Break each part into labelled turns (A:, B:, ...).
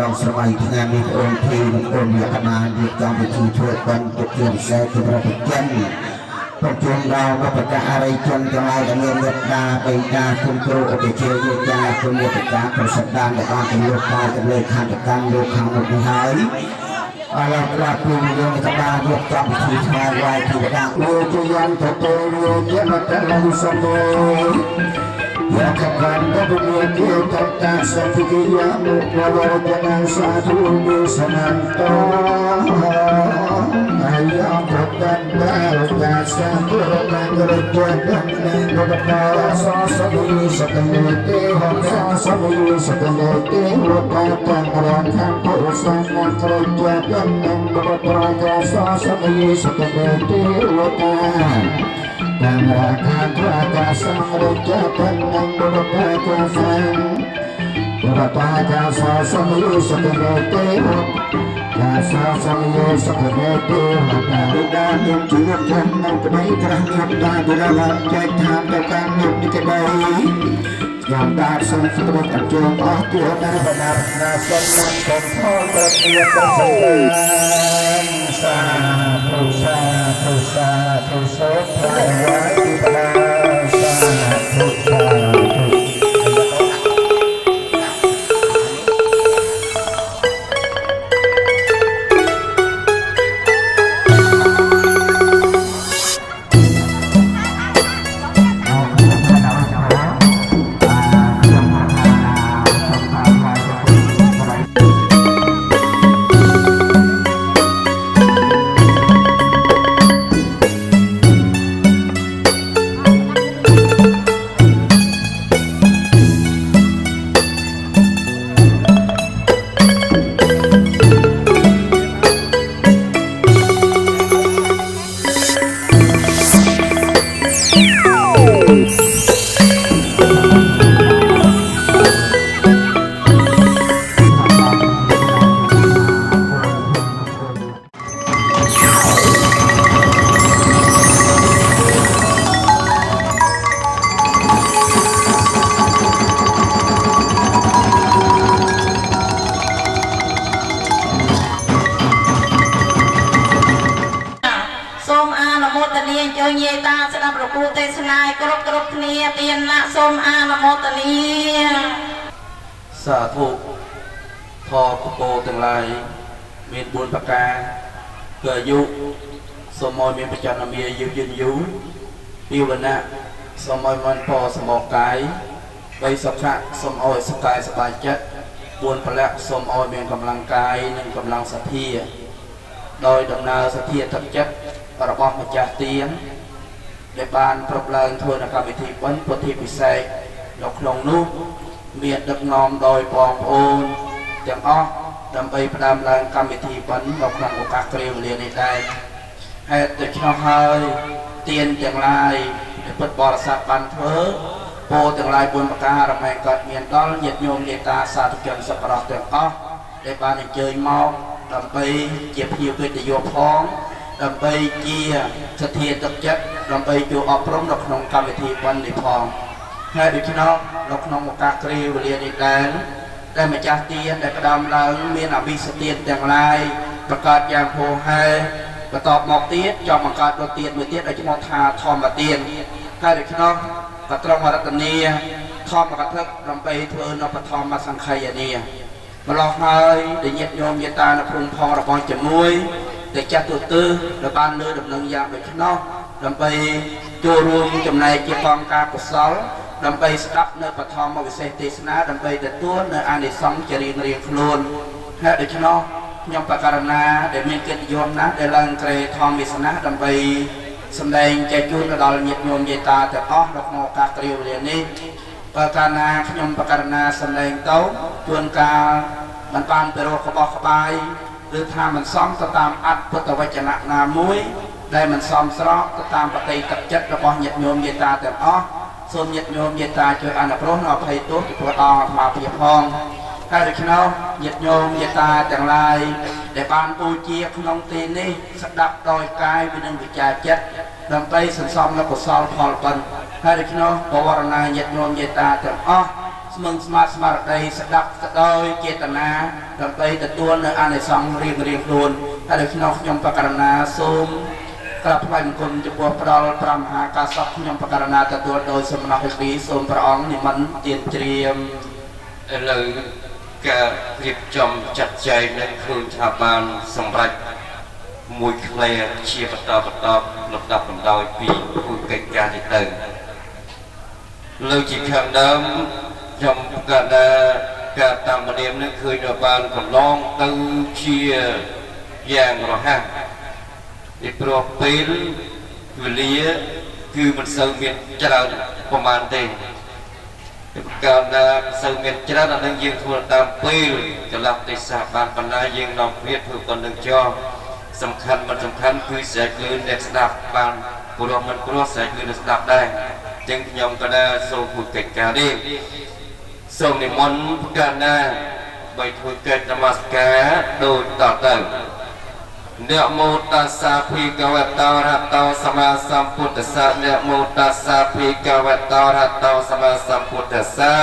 A: ឡងស្រមៃថ្ងៃនេះអូនធីអូនយកបានយកចំវិធីធ្វើបានជាជាពិសេសគឺប្រតិជនប្រជុំដល់វប្បធម៌អរិយជនទាំងឡាយដែលមានមេត្តាបេតាគុណគ្រូឧបជាយាចាគុណមេត្តាប្រសិទ្ធដានដែលបានទៅលោកកាយទៅលើខណ្ឌកម្មលោកខាងមុខនេះហើយអរគុណពុទ្ធយើងក៏បានយកចំវិធីថ្វាយវាយទីដាលោកជាយន្តទៅលោកជាមតលំសម្បូរយកបានទៅមានទីតតាសពិគិយាមុខវរតនាសាធុវិសនន្តោអាយប្រតានដល់កាសាទុរណាករជៈនបតាសសវិសតនេទេហសសវិសតនេទេវតាតារងខាងពុរសានករជៈនបតាសសវិសតនេទេវតាnam rakha dhata samrujya pannam buddha sam buddha sa samiyo sakanote sa samiyo sakanote buddha nim chunuk jannam padai trahnyam ta duravan jai tham tekan nim dikadai yang tak sempat terjun akhir benar nasan nasan tertiap tersegan satu satu satu satu satu satu សាធុធកពោទាំងឡាយមាន4ប្រការគឺអាយុសូមឲ្យមានបច្ច័នមាយឺនយូរពីវណ្ណៈសូមឲ្យមានពណ៌សមកាយ3សុខៈសូមឲ្យសុខកាយសប្បាយចិត្ត4ពលៈសូមឲ្យមានកម្លាំងកាយនិងកម្លាំងសទ្ធាដោយដំណើរសទ្ធាទឹកចិត្តរបស់ម្ចាស់ទានដែលបានប្រពឡើងធ្វើនៅកម្មវិធីបុណ្យពុទ្ធិពិសេសនៅក្នុងនោះមានដឹកនាំដោយបងប្អូនទាំងអស់ដើម្បីផ្ដើមឡើងកម្មវិធីបុណ្យនៅក្នុងឱកាសគ្រាវេលានេះដែរហេតុដូច្នោះហើយទានទាំងឡាយដែលពុទ្ធបរិស័ទបានធ្វើពោទាំងឡាយ4ប្រការរមែងកើតមានដល់ញាតិញោមនេតាសាធុជនសប្បុរសទាំងអស់ដែលបានអញ្ជើញមកដើម្បីជាភ្ញៀវកិត្តិយសផងដើម្បីជាសទ្ធាទឹកចិត្តដើម្បីចូលអប់រំនៅក្នុងកម្មវិធីបុណ្យនេះផងហើយដូច្នោះនៅក្នុងឱកាសគ្រាវេលានេះដែរដែលម្ចាស់ទានដែលផ្ដើមឡើងមានអភិសទានទាំងឡាយប្រកាសយ៉ាងហូរហែបន្តមកទៀតចង់បង្កើតរត់ទៀតមួយទៀតឲ្យឈ្មោះថាធម្មទានហើយដូច្នោះក៏ត្រង់រតនីធម្មកថាដើម្បីធ្វើនៅបឋមសង្ខ័យនីម្លោះហើយដែលញាតិញោមញាតានៅក្នុងផងរបស់ជាមួយដែលចាត់ទូទៅដែលបានលើដំណឹងយ៉ាងដូចនោះដើម្បីចូលរួមចំណែកជាផងការកុសលដើម្បីស្ដាប់នៅបឋមវិសេសទេសនាដើម្បីទទួលនៅអានិសង្សជារៀងៗខ្លួនហើយដូច្នោះខ្ញុំបករណាដែលមានកិត្តិយសណាស់ដែលឡើងក្រេធម្មវាសនាដើម្បីសម្ដែងចែកជូនដល់ញាតិញោមញាតាទាំងអស់នៅក្នុងឱកាសគ្រាវេលានេះបើកាលណាខ្ញុំបករណាសម្ដែងទៅជួនកាលមិនបានទៅរកក្បោះក្បាយឬថាមិនសមទៅតាមអត្ថពុទ្ធវចនៈណាមួយដែលមិនសមស្របទៅតាមបតិទឹកចិត្តរបស់ញាតិញោមញាតាទាំងអស់សូមញាតិញោមញាតាជួយអនុគ្រោះនៅអភ័យទោសពីព្រះអង្គអាត្មាភាពផងហើយដូច្នោះញាតិញោមញាតាទាំងឡាយដែលបានបូជាក្នុងទីនេះស្ដាប់ដោយកាយនិងវិជ្ជាចិត្តដើម្បីសន្សំនូវកុសលផលបុណ្យហើយដូច្នោះបវរណាញាតិញោមញាតាទាំងអស់ ស្មឹងស្មាតស្មារតីស្ដាប់ស្ដោយចេតនាដើម្បីទទួលនៅអានិសង្សរៀងខ្លួនហើយនៅក្នុងខ្ញុំបករណាសូមក្រាបថ្វាយបង្គំចំពោះផ្ដល់5មហាកាសពខ្ញុំបករណាទទួលដោយសំណោះពីសូមព្រះអង្គនិមន្តទានជ្រាប
B: ឥឡូវការរៀបចំចាត់ចែងនឹងខ្លួនថាបានសម្រេចមួយក្លែជាបន្តលំដាប់លំដោយពីគូកិច្ចការនេះទៅលើជាខាងដើមខ្ញុំក៏đãការតាមនាមនឹងឃើញថាបានកន្លងទៅជាយ៉ាងរហ័សពីព្រោះពេលវេលាគឺមិនសូវមានច្រើនប្រហែលទេកាលណាសូវមានច្រើនអានឹងយើងធ្វើតាមពេលកន្លះទេសៈបានបណ្ណាយើងនាំព្រាតធ្វើប៉ុណ្្នឹងចោលសំខាន់មិនសំខាន់គឺស្រែកលឿនអ្នកស្ដាប់បានព្រោះមិនព្រោះស្រែកលឿនអ្នកស្ដាប់ដែរចឹងខ្ញុំក៏đãសូមធ្វើកិច្ចការនេះសូមនិមន្តកាលណាបីធ្វើកិច្ចនមស្ការដូចតទៅนะโมตัสสะภะคะวะโตอะระหะโตสัมมาสัมพุทธัสสะนะโมตัสสะภะคะวะโตอะระหะโตสัมมาสัมพุทธัสสะ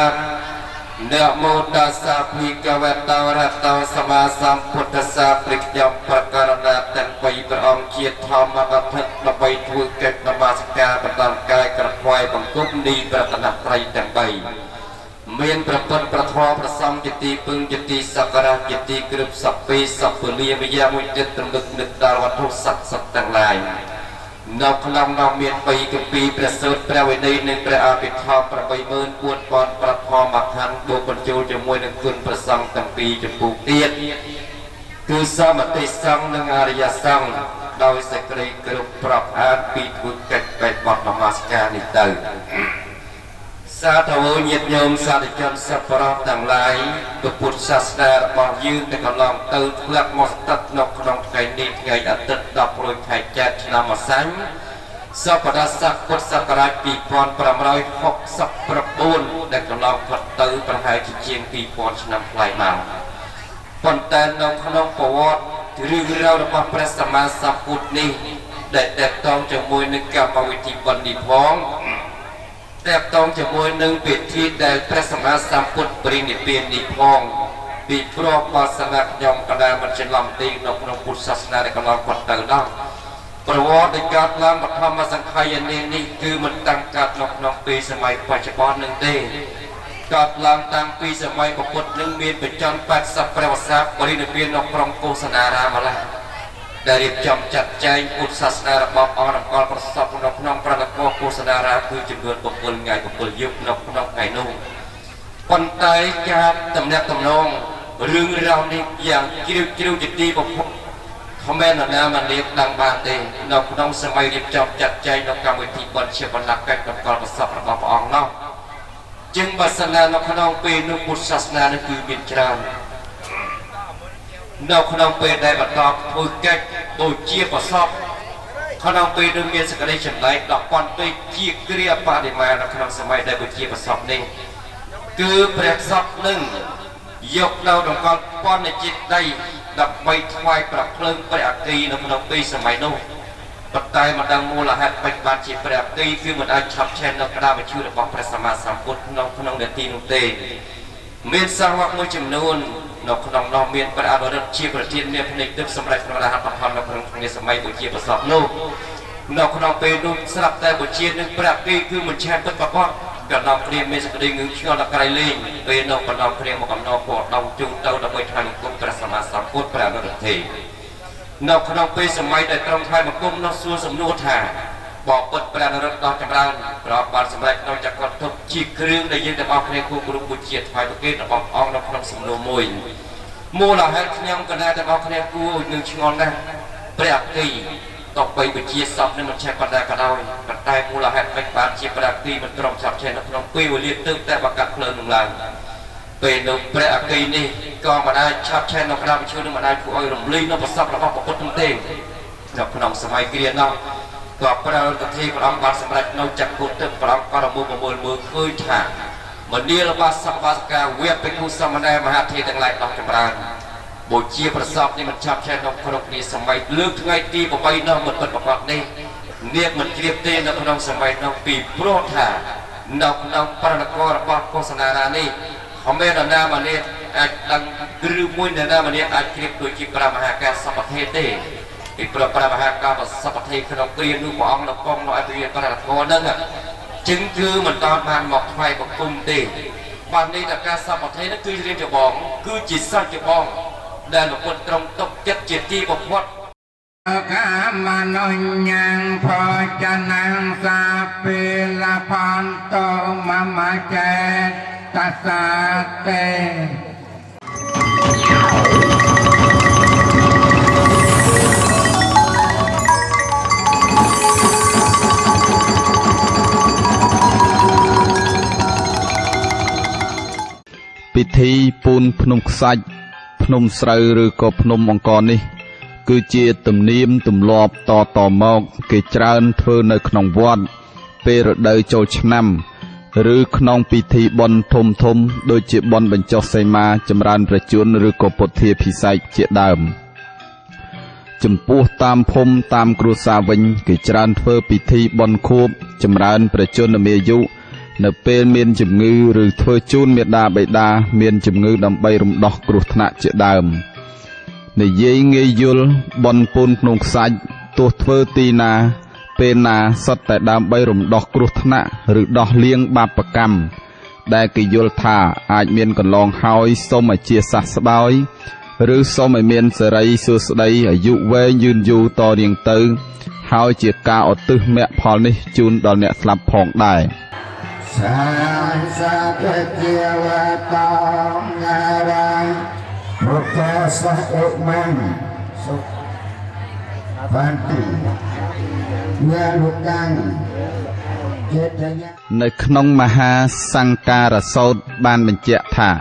B: นะโมตัสสะภะคะวะโตอะระหะโตสัมมาสัมพุทธัสสะព្រះខ្ញុំប្រកាសណាទាំងពីរព្រះអង្គជាធម្មកថាដើម្បីធ្វើកិច្ចនមស្ការបន្តកាយក្រថ្វាយបង្គំនីប្រតនត្រ័យទាំង3មានប្រពន្ធប្រធមប្រសំជាទីពឹងជាទីសក្ការៈជាទីគ្រឹបសព្វេសព្វលាវិយាមួយចិត្តត្រឹមនឹកដល់វត្ថុស័ក្តិសិទ្ធិទាំងឡាយនៅក្នុងនោះមាន3គម្ពីរព្រះសូត្រព្រះវិន័យនិងព្រះអភិធម្ម84000ប្រធមខណ្ឌបូកបញ្ចូលជាមួយនឹងគុណប្រសង្ឃទាំងពីរចំពោះទៀតគឺសមតិសង្ឃនិងអរិយសង្ឃដោយសេចក្តីគ្រប់ប្រាប់អានពីធ្វើកិច្ចបែបបទនមស្ការនេះទៅសាធុញាតិញោមសាធុជនសប្បុរសទាំងឡាយពុទ្ធសាសនារបស់យើងដែលកន្លងទៅធ្លាប់មកស្ថិតនៅក្នុងថ្ងៃនេះថ្ងៃអាទិត្យ10ខែចែកឆ្នាំម្សាញ់សប្បុរស័កពុទ្ធសករាជ2569ដែលកន្លងផុតទៅប្រហែលជាង2000ឆ្នាំផ្លាយមកប៉ុន្តែនៅក្នុងប្រវត្តិរឿងរ៉ាវរបស់ព្រះសម្មាសម្ពុទ្ធនេះដែលតេតងជាមួយនឹងកម្មវិធីបណ្ឌិតផងតែបតងជាមួយនឹងពិធីដែលព្រះសម្មាសម្ពុទ្ធប្រិនិព្វាននេះផងពីព្រោះបទសម្រាប់ខ្ញុំក៏ដែលមិនច្រឡំទីនៅក្នុងពុទ្ធសាសនាដែលកន្លងផុតទៅនោះប្រវត្តិដែលកើតឡើងបឋមសង្ខ័យនេះគឺមិនតាំងកើតនៅក្នុងពេលសម័យបច្ចុប្បន្ននឹងទេកើតឡើងតាំងពីសម័យពុទ្ធនឹងមានបច្ចុប្បន្ន80ព្រះវស្សាប្រិនិព្វាននៅក្រុងកុសនារាមម្ល៉េះដែលរៀបចំចាត់ចែងពុទ្ធសាសនារបស់អង្គរកលប្រសពនៅក្នុងប្រណិកកុសនារាគឺចំនួន7ថ្ងៃ7យប់នៅក្នុងថ្ងៃនោះប៉ុន្តែការតំណាក់តំណងរឿងរ៉ាវនេះយ៉ាងជ្រាលជ្រៅជាទីបំផុតគ្មាននរណាមករៀបដឹងបានទេនៅក្នុងសម័យរៀបចំចាត់ចែងនៅកម្មវិធីបុណ្យជាបណ្ណាកិច្ចកលប្រសពរបស់ព្រះអង្គនោះจึงបាសនានៅក្នុងពេលនោះពុទ្ធសាសនានេះគឺមានច្រើននៅក្នុងពេលដែលបន្តធ្វើកិច្ចដូចជាប្រសពក្នុងពេលនោះមានសក្តិចម្លែកដល់ប៉ុន្តែជាគ្រាបដិមានៅក្នុងសម័យដែលដូចជាប្រសពនេះគឺព្រះសពនឹងយកនៅដង្កល់ប៉ុនចិត្តដីដើម្បីថ្វាយប្រភ្លើងព្រះអគិនៅក្នុងពេលសម័យនោះប៉ុន្តែមិនដឹងមូលហេតុបែបបានជាព្រះអគិគឺមិនអាចឆាប់ឆេះនៅក្តារវិជ្ជារបស់ព្រះសម្មាសម្ពុទ្ធក្នុងនាទីនោះទេមានសង្វាក់មួយចំនួននៅក្នុងនោះមានព្រះអរិយជាប្រធានមានភ្នែកទឹកសម្រាប់ព្រះរហន្តផលនៅក្នុងថ្ងៃសម័យបុជាប្រសពនោះនៅក្នុងពេលនោះស្រាប់តែបុជានឹងព្រះអគិគឺមិនឆេះទឹកបបត់ក៏ដល់ព្រាមមានសេចក្តីងឿងឆ្ងល់ដល់ក្រៃលែងពេលនោះបណ្ដំព្រាមមកកំណោពណ៌ដងជុំទៅដើម្បីថ្វាយបង្គំព្រះសម្មាសម្ពុទ្ធព្រះអរិយទេនៅក្នុងពេលសម័យដែលត្រង់ថ្វាយបង្គំនោះសួរសំណួរថាបបិទ្ធព្រះនរោត្តមចម្រើនប្រកបានសម្រេចនៅចក្រធុជាគ្រឿងដែលយើងទាំងអស់គ្នាគួរគោរពបូជាថ្វាយប្រគេតរបស់អង្គនៅក្នុងសំណួរមួយមូលហេតុខ្ញុំកណាទាំងអស់គ្នាគួរនឹងឆ្ងល់ណាស់ព្រះអគិតបបីបជាសពនឹងមិនឆេះបណ្ដាក៏ដោយប៉ុន្តែមូលហេតុមិនបានជាព្រះអគិមិនត្រឹមឆាប់ឆេះនៅក្នុងពេលវេលាទើបតែបកាត់ភ្លើងនឹងឡើងពេលនោះព្រះអគិនេះក៏មិនអាចឆាប់ឆេះនៅក្តារវិជ្ជានឹងមិនអាចធ្វើឲ្យរំលែងនៅប្រសពរបស់ពុទ្ធទេនៅក្នុងសម័យគ្រានោះក៏ប្រើទិព្រះអង្គបានសម្រេចនៅចក្ខុទឹកព្រះអង្គក៏រមុំមើលឃើញថាមនាលបាសកបាសកាវេបិគុសមណែមហាធិទាំងឡាយដល់ចម្រើនបូជាប្រសពនេះមិនឆាប់ឆេះក្នុងគ្រប់គ្នាសម័យលើកថ្ងៃទី8នោះមិនពិតប្រកបនេះនាគមិនជ្រាបទេនៅក្នុងសម័យនោះពីព្រោះថា នៅប្រណករបស់ឃោសនានេះខំមានណាម្នាក់អាចដឹងឬមួយណាម្នាក់អាចគ្រៀបដូចជាព្រះមហាកាសពទេទេពីព្រះមហាកាសពទេក្នុងគ្រានោះព្រះអង្គនៅកងនៅអភិរិយប្រណកហ្នឹងចឹងគឺមិនតបានមកថ្វាយបង្គំទេបាននេះតែការសពទេនោះគឺរៀនច្បងគឺជាសច្ចបងដែលលោកពុទ្ធត្រង់ទុកចិត្តជាទីបំផុត
C: កាមនុញ្ញังភោចនាងសាពេលផន្តមមចេតសាតេ
D: ពិធីពូនភ្នំខ្សាច់ភ្នំស្រូវឬក៏ភ្នំអង្គរនេះគឺជាទំនៀមទម្លាប់តមកគេច្រើនធ្វើនៅក្នុងវត្តពេលរដូវចូលឆ្នាំឬក្នុងពិធីបុណ្យធំដូចជាបុណ្យបញ្ចុះសីមាចម្រើនប្រជជនឬក៏ពុទ្ធាភិសេកជាដើមចំពោះតាមភូមិតាមគ្រួសារវិញគេច្រើនធ្វើពិធីបុណ្យខួបចម្រើនប្រជជនមាយុនៅពេលមានជំងឺឬធ្វើជូនមេដាបេដាមានជំងឺដើម្បីរំដោះគ្រោះថ្នាក់ជាដើមនិយាយងាយយល់បុណ្យពូនភ្នំខ្សាច់ទោះធ្វើទីណាពេលណាសុទ្ធតែដើម្បីរំដោះគ្រោះថ្នាក់ឬដោះលាងបាបកម្មដែលគេយល់ថាអាចមានកន្លងហើយសូមអធ្យាសាស្ត្រស្បើយឬសូមឲ្យមានសេរីសួស្តីអាយុវែងយឺនយូរតរៀងទៅហើយជាការឧទ្ទិសមគ្គផលនេះជូនដល់អ្នកស្លាប់ផងដែរ
C: សាសាពតិវតងរាយពុទ្ធសាសនាសុបានទីញានុកាំង
D: នៅក្នុងមហាសង្ការសោតបានបញ្ជាក់ថា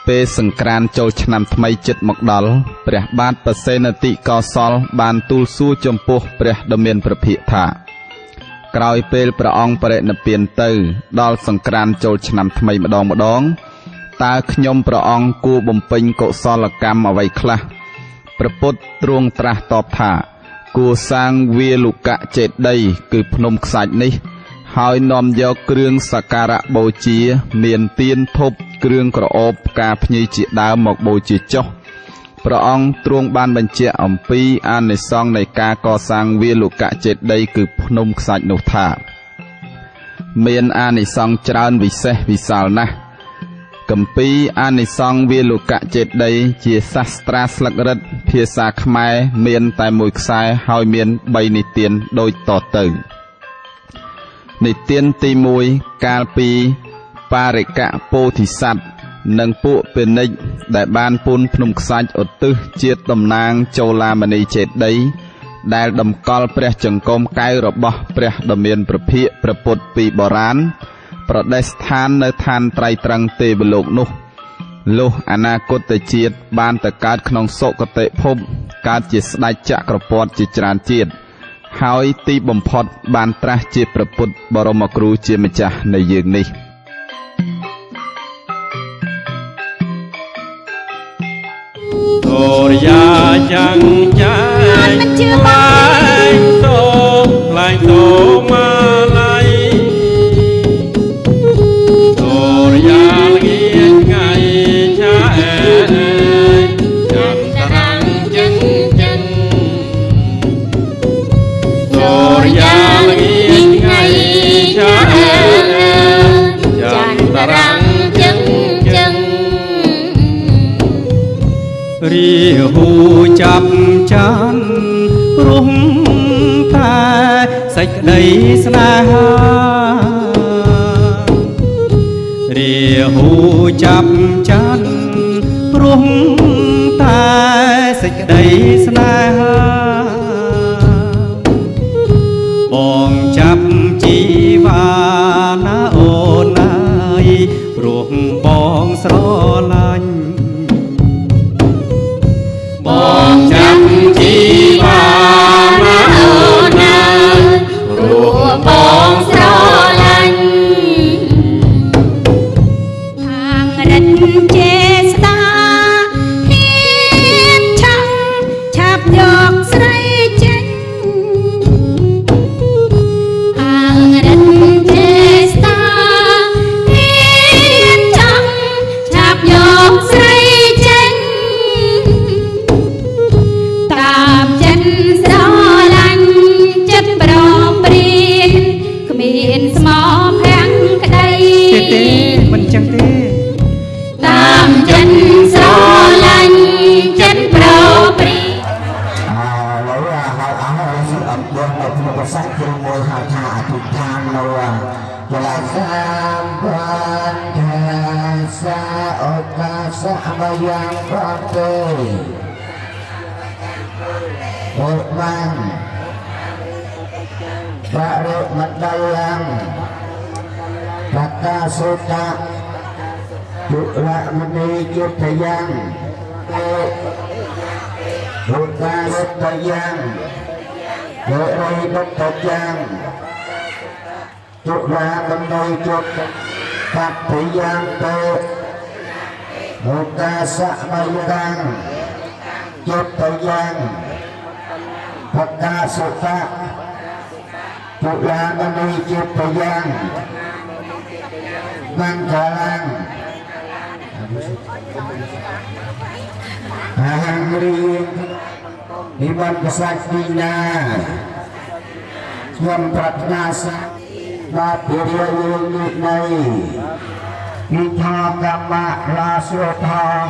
D: ពេលសង្ក្រាន្តចូលឆ្នាំថ្មីជិតមកដល់ព្រះបាទបសេនតិកោសលបានទូលសួរចំពោះព្រះដ៏មានព្រះភិក្ខថាក្រោយពេលព្រះអង្គបរិនិព្វានទៅដល់សង្ក្រាន្តចូលឆ្នាំថ្មីម្ដងតើខ្ញុំព្រះអង្គគួរបំពេញកុសលកម្មអ្វីខ្លះព្រះពុទ្ធទ្រង់ត្រាស់តបថាគួរសាងវាលុកចេតិយគឺភ្នំខ្សាច់នេះហើយនាំយកគ្រឿងសក្ការៈបូជាមានទៀនធប់គ្រឿងក្រអូបផ្កាភ្ញីជាដើមមកបូជាចុះព្រះអង្គទ្រង់បានបញ្ជាក់អំពីអានិសង្សនៃការកសាងវាលុកចេតិយគឺភ្នំខ្សាច់នោះថាមានអានិសង្សច្រើនវិសេសវិសាលណាស់គម្ពីរអានិសង្សវាលុកចេតិយជាសាស្ត្រាស្លឹករឹតភាសាខ្មែរមានតែមួយខ្សែហើយមាន3និទានដូចតទៅនិទានទី1កាលពីបារិកៈពោធិសត្វនិងពួកពាណិជ្ជដែលបានពូនភ្នំខ្សាច់ឧទ្ទិសជាតិតំណាងចូលឡាមនីចេតិយដែលតម្កល់ព្រះចង្កូមកែវរបស់ព្រះដ៏មានព្រះភិក្ខព្រះពុទ្ធពីបុរាណប្រដេស្ថាននៅឋានត្រៃត្រង់ទេវលោកនោះលុះអនាគតជាតិបានទៅកើតក្នុងសុគតិភពកើតជាស្ដេចចក្រពត្តិជាច្រើនជាតិហើយទីបំផុតបានត្រាស់ជាព្រះពុទ្ធបរមគ្រូជាម្ចាស់នៃយើងនេះ
E: តរយាចាំងចាយខ្លែងតោម៉ាឡៃតរយាល្ងាចថ្ងៃឆាអែចាំតារាំងចឹងតរយាល្ងាចថ្ងៃឆាអែចាំតារាំងចឹងរីហ៊ូចាប់ចានព្រោះតែសេចក្តីស្នេហារីហ៊ូចាប់ចានព្រោះតែសេចក្តីស្នេហាបងចាប់ជីវ៉ាណាអូនណាយព្រោះបងស្រឡាញ់បងចាំជីវ៉ាណាអូនណាព្រោះបងស្រឡាញ់
F: ខាងរិទ្ធចេស្តាហ៊ានឆាប់យកស្រី
C: ព្រមមួយហៅថាអធិដ្ឋាននោះចលាសាមបានថាសាឱកាសមយ៉ាងប្រទេអូបានបរិមណ្ឌលបកាសុតៈយុរមនីយុទ្ធយ៉ាងបុក្ខាសុតយ៉ាងវរិបុតយ៉ាងយុរាមនីយុទ្ធបត្តិយ៉ាងទៅបុក្ខាសមយ៉ាងយុទ្ធយ៉ាងបកាសុតៈយុរាមនីយុទ្ធយ៉ាងមង្គលហាងរីនិមន្តសាច់ពីណាខ្ញុំប្រាថ្នាសាដល់ពីរាយនិនៃនិធកម្មរាសុថង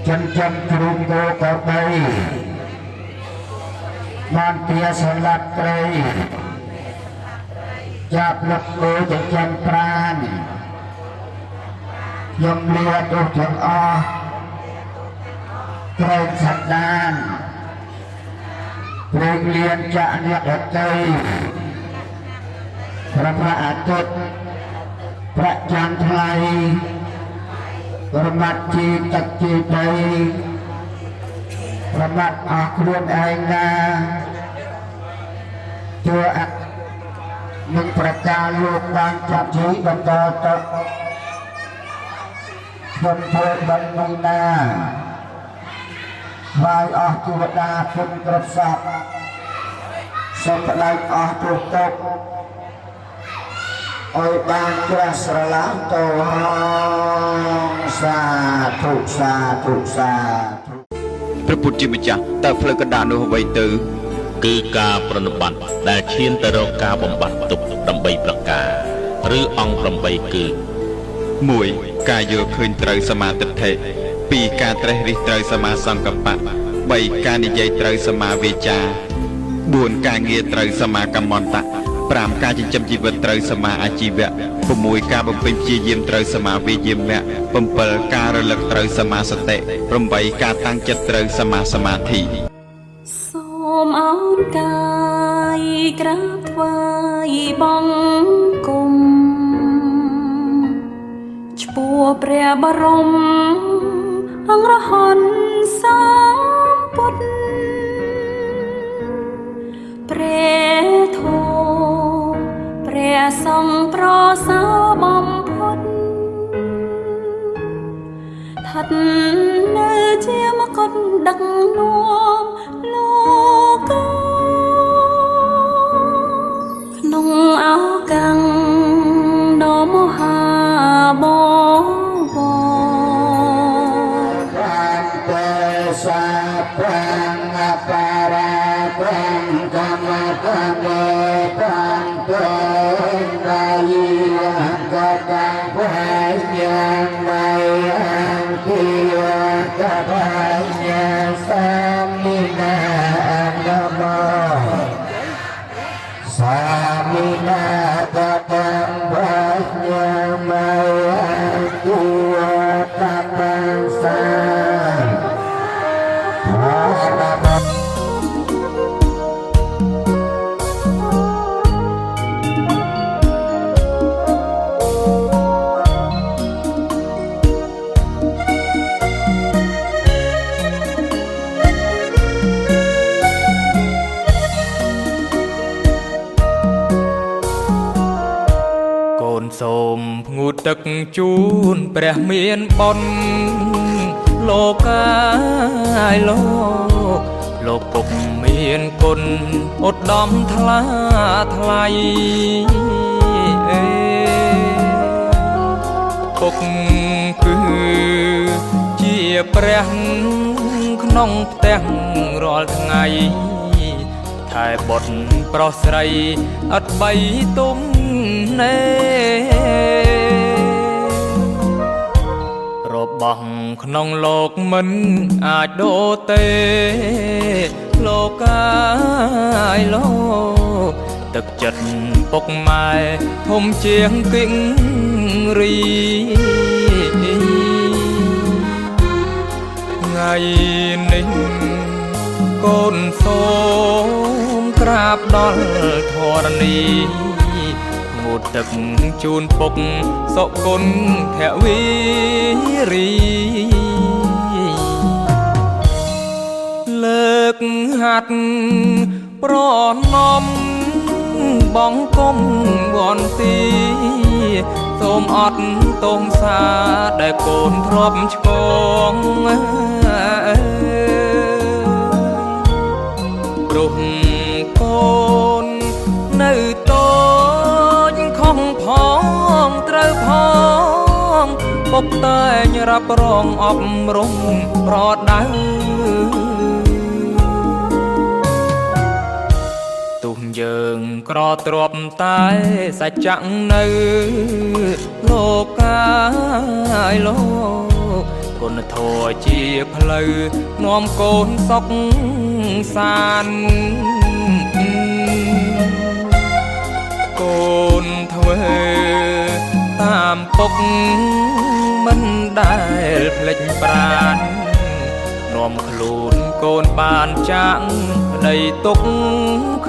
C: ចិនចិនគ្រូគោកបីបានទាសលាត់ត្រីចាប់លឹកគោចិញ្ចឹមប្រានខ្ញុំលាទោសទាំងអស់ក្រែងសន្តានព្រេងលៀនចាក់អ្នកដតីព្រះអាទិត្យព្រះច័ន្ទថ្លៃប្រមាត់ជីទឹកជីដីប្រមាត់អស់ខ្លួនឯងណាជួអត់នឹងប្រការលោកបានចាប់ជីបន្តទៅខ្ញុំធ្វើបានមួយណាហើយអស់ទេវតាគុណគ្រប់សពសូមផ្ដាច់អស់ទុកទុកអោយបានជ្រះស្រឡាំទៅសាធុសាធុសាធុ
D: ព្រះពុទ្ធជាម្ចាស់តើផ្លូវកណ្ដាលនោះអ្វីទៅ
G: គឺការប្រណិប័តដែលឈានទៅរកការបំបត្តិទុក្ខ8ប្រការឬអង្គ8គឺ
D: 1ការយល់ឃើញត្រូវសមាទិដ្ឋិ2ការត្រេះរិះត្រូវសមាសង្កប្បៈ3ការនិយាយត្រូវសមាវាចា4ការងារត្រូវសមាកម្មន្តៈ5ការចិញ្ចឹមជីវិតត្រូវសមាអាជីវៈ6ការបំពេញព្យាយាមត្រូវសមាវិយាមៈ7ការរលឹកត្រូវសមាសតិ8ការតាំងចិត្តត្រូវសមាសមាធិ
F: សូមអោនកាយក្រាបថ្វាយបង្គំឈ្មោះព្រះបរមអង្គរហន្តសម្ពុទ្ធព្រះធម៌ព្រះសង្ឃប្រសើរបំផុតឋិតនៅជាមកុដដឹកនាំលោកក្នុងឱកាំងដ៏មហាបវរ
C: បានទេសាប្រាំងបារាប្រាំកម្មកម្មបានទេនាយកតាបញ្ញាមអង្គិយកបញ្ញាសាមិណានមសាមិណាកតំបញ្ញាមអង្គិយកបញ្ញា
E: សូមផ្ងូតទឹកជូនព្រះមានបុណ្យលោកកាយលោកពុកមានគុណឧត្តមថ្លាថ្លៃពុកគឺជាព្រះក្នុងផ្ទះរាល់ថ្ងៃថែបុត្រប្រុសស្រីអត់បីទុំណែរបស់ក្នុងលោកមិនអាចដូរទេ លោកកាយលោកទឹកចិត្តពុកម៉ែធំជាងគិងរីថ្ងៃនេះកូនសូមក្រាបដល់ធរណីងូតទឹកជូនពុកសុគុណភវីរីលើកហាត់ប្រណំបងគុំវន្ទីសូមអត់ទងសាដែលកូនធ្លាប់ឆ្កងព្រោះកូននៅតូចខំផងត្រូវផងពុកតែងរ៉ាប់រងអប់រំប្រដៅទុំយើងក្រទ្របតែសច្ចៈនៅលោកកាយលោកគុណធម៌ជាផ្លូវនាំកូនសុខសាន្តកូនធ្វើតាមពុកមិនដែលភ្លេចប្រាណនាំខ្លួនកូនបានចាក់ដីទុក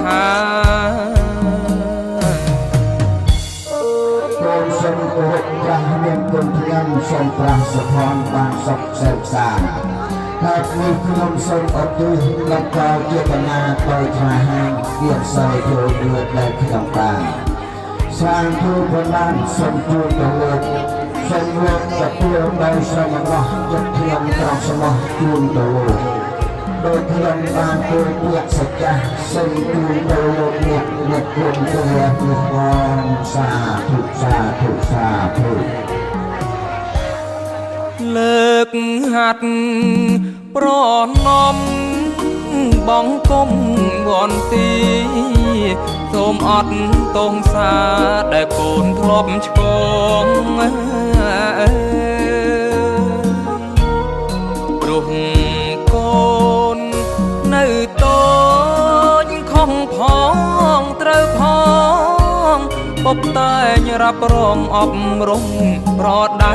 E: ខា
C: កូនសូមគោរពព្រះមានគុណធានសូមព្រះសុភ័ណ្ឌបានសុខសេពសាន្តហើយនេះខ្ញុំសូមអរគុណដល់កោជាបណាដោយថ្លាហាងទៀតសើចូលលឿនដែលខ្ញុំបានសាងទូប្រណានសូមទូលទៅលោកសូមលោកទទួលដោយស្រមោះចិត្តខ្ញុំត្រង់ស្មោះជូនទៅលោកដោយខ្ញុំបានទូលពាក្យសច្ចៈសូមទូលទៅលោកអ្នកគុណព្រះព្រះអង្គសាធុសាធុសាធុ
E: លើកហាត់ប្រណំបងគុំវន្ទីសូមអត់ទងសាដែលកូនធ្លាប់ឆ្កងព្រោះកូននៅតូចខំផងត្រូវផងពុកតែងរ៉ាប់រងអប់រំប្រដៅ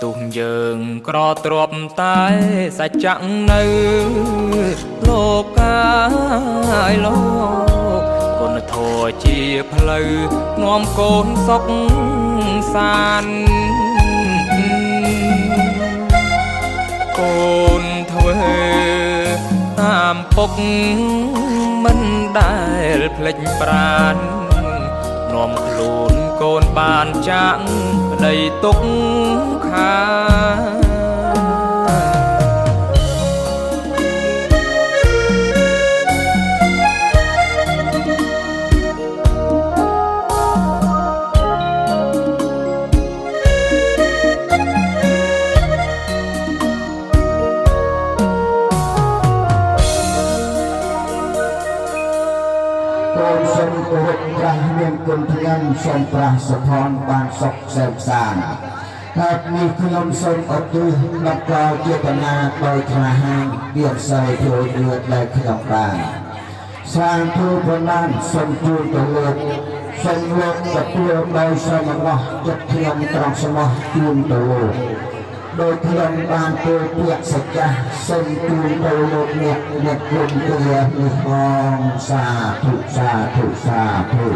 E: ទុំយើងក្រទ្របតែសច្ចៈនៅលោកកាយលោកគុណធម៌ជាផ្លូវនាំកូនសុខសាន្តកូនធ្វើតាមពុកមិនដែលភ្លេចប្រាណនាំខ្លួនកូនបានចាក់ដីទុកខា
C: មានគុណធានសូមព្រះសុភ័ណ្ឌបានសុខសេពសាន្តហើយនេះខ្ញុំសូមអរគុណដល់កោជាបណាដោយថ្លាហាងទៀតសើចូលលឿនដែលខ្ញុំបានសាងទូប្រណានសូមទូលទៅលោកសូមលោកទទួលដោយស្រមោះចិត្តខ្ញុំត្រង់ស្មោះជូនទៅលោកដោយខ្ញុំបានទូលពាក្យសច្ចៈសូមទូលទៅលោកអ្នកគុណព្រះព្រះអង្គសាធុសាធុសាធុ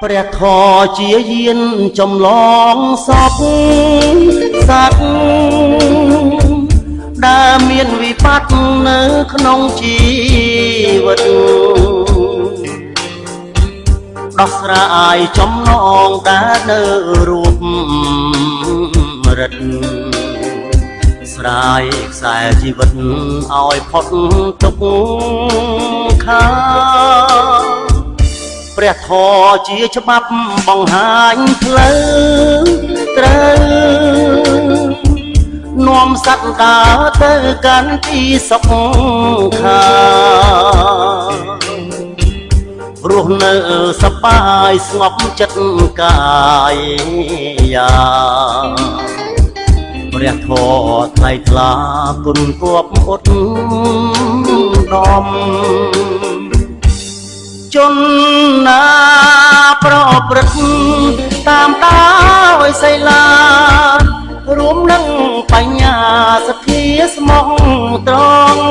H: ព្រះធម៌ជាយានចម្លងសពសត្វដែលមានវិបត្តិនៅក្នុងជីវិត ដោះស្រាយចំណងដែលនៅរូបរិទ្ធស្រាយខ្សែជីវិតឲ្យផុតទុក្ខខាព្រះធម៌ជាច្បាប់បង្ហាញផ្លូវត្រូវនាំសត្វដើរទៅកាន់ទីសុខខារស់នៅសប្បាយស្ងប់ចិត្តកាយាព្រះធម៌ថ្លៃថ្លាគុណគប់អត់ដំជនណាប្រព្រឹត្តតាមដោយសីលារួមនឹងបញ្ញាសទ្ធាស្មោះត្រង់